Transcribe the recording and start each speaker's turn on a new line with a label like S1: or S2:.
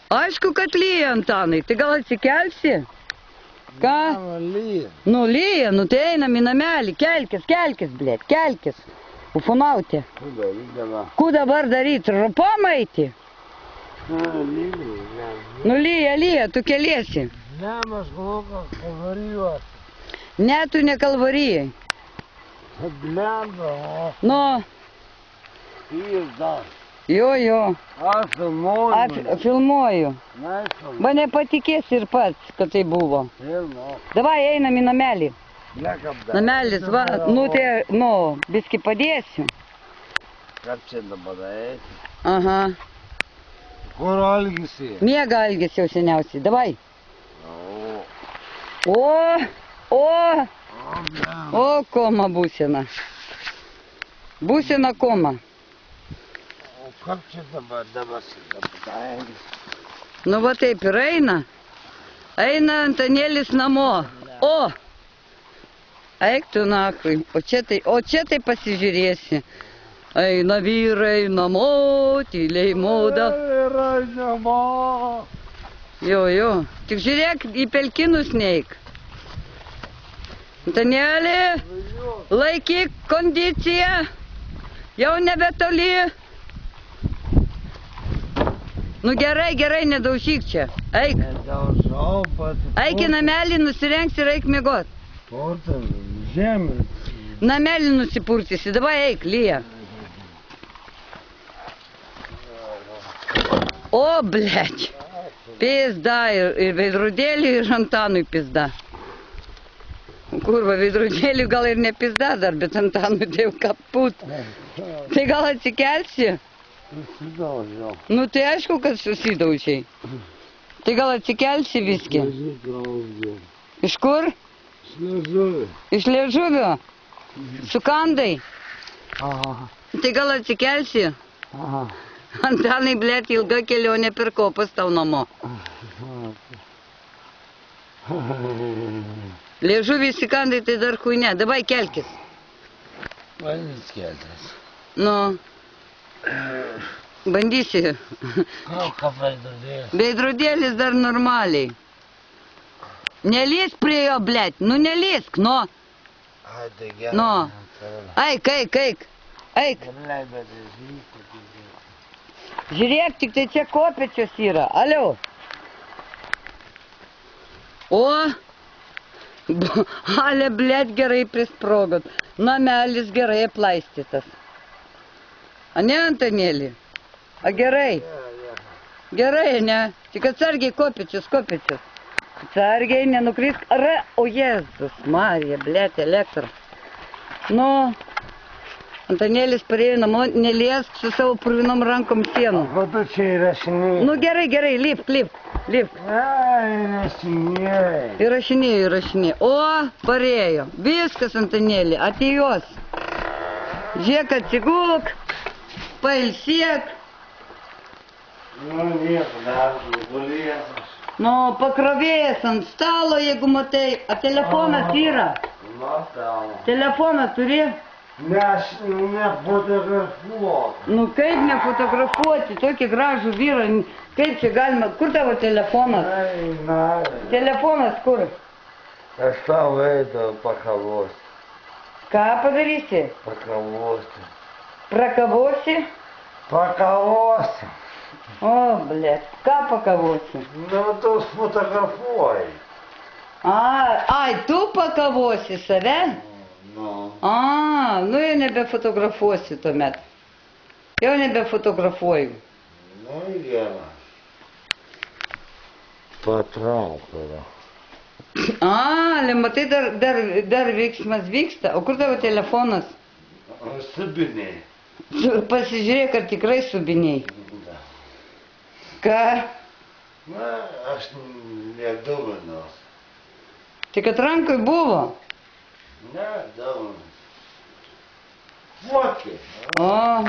S1: Aišku, kad lyja, Antanai. Tai gal atsikelsi? Ką?
S2: Lyja.
S1: Nu, lyja, nu tai einam į namelį. Kelkis, blėt, kelkis. Ufonautė. Ku dabar daryt? Rupom eiti? Nu, lyja, tu keliesi.
S2: Ne, mes galvoju, kad kalvarijuos.
S1: Ne, tu ne kalvarijai.
S2: Blenda, o.
S1: Nu,
S2: Pizda.
S1: jo.
S2: Aš filmuoju.
S1: Filmuoju.
S2: Neaišku.
S1: Va nepatikėsi ir pats, kad tai buvo.
S2: Filmo.
S1: Davai, einam į namelį.
S2: Nekapda.
S1: Namelis, va, nu tai, biski padėsiu.
S2: Kaip čia dabar eiti? Aha.
S1: Aha.
S2: Kur Algisi?
S1: Miega Algis jau seniausiai. Davai. O, koma būsena. Būsena koma.
S2: O kaip čia dabar eiti?
S1: Nu va taip ir eina. Eina Antanėlis namo. O! Eik tu nakui. O čia tai pasižiūrėsi. Eina vyrai namo, tyliai moda.
S2: Vyrai namo.
S1: Jo. Tik žiūrėk, į pelkinus neik. Antanėlį, laikyk kondiciją. Jau nebetoli. Nu gerai, nedaužyk čia. Eik.
S2: Nedaužau, bet...
S1: Eik į namelį, nusirengs ir eik miegot.
S2: Portas, žemė.
S1: Namelį nusipurtysi, dabar eik, lyja. O, blėč. Pizda ir veidrodėlį ir Antanui pizda. Kurva, veidrodėlį gal ir ne pizda dar, bet Antanui tai jau kaput. Tai gal atsikelsi?
S2: Susidaužiau.
S1: Nu tai aišku, kad susidaužiai. Tai gal atsikelsi viski? Iš kur?
S2: Liežuvį.
S1: Iš liežuvio? Sukandai?
S2: Aha.
S1: Tai gal atsikelsi?
S2: Aha.
S1: Antanai, blėt, ilga kelionė per kopas tau namo. Liežuvį įsikandai, tai dar huine. Dabai kelkis.
S2: Vandys keltas.
S1: Nu, bandysi.
S2: Ką veidrodėlis?
S1: Veidrodėlis dar normaliai. Nelįsk prie jo, blėt. Nu, nelįsk, nu.
S2: Ai, tai gerai.
S1: Nu. Eik. Žiūrėk, tik tai čia kopėčios yra. Alio. O. Ale, blėt, gerai prisprogot. Namelis gerai aplaistytas. A ne, Antanėlį? A gerai? Gerai, ne? Tik atsargiai kopėčios. Atsargiai, nenukrisk. O, Jėzus, Marija, blėt, elektra. Nu, Antanėlis parėjo namo, neliesk su savo purvinom rankom sienų.
S2: O tu čia įrašinėjai?
S1: Nu, gerai, lipk.
S2: Ai, įrašinėjai.
S1: Įrašinėjai. O, parėjo. Viskas, Antanėlį, atėjos. Žiūrėk, atsigulk, pailsėk.
S2: Nu, nieko, dar gulėsiu.
S1: Nu, pakrovėjęs ant stalo, jeigu matai. A telefonas yra?
S2: Matau.
S1: Telefoną turi?
S2: Ne, aš nefotografuoju.
S1: Nu, kaip nefotografuoti tokį gražų vyrą? Kaip čia galima? Kur tavo telefonas?
S2: Na.
S1: Telefonas kur?
S2: Aš tau veidą pakavosi.
S1: Ką padarysi?
S2: Pakavosi.
S1: Prakavosi?
S2: Pakavosi.
S1: O, blėt, ką pakavosi?
S2: Nu, tu fotografuoji.
S1: Ai, tu pakavosi save?
S2: Nu.
S1: Nu jau nebefotografuosi tuomet. Jau nebefotografuoju.
S2: Nu, gerai. Patraukau.
S1: Matai, dar veiksmas vyksta. O kur tavo telefonas?
S2: Subiniai.
S1: Pasižiūrėk, ar tikrai subiniai. Ką?
S2: Na, aš neduvinos.
S1: Tai kad rankoj buvo?
S2: Ne, duvinos. Fotki.
S1: O.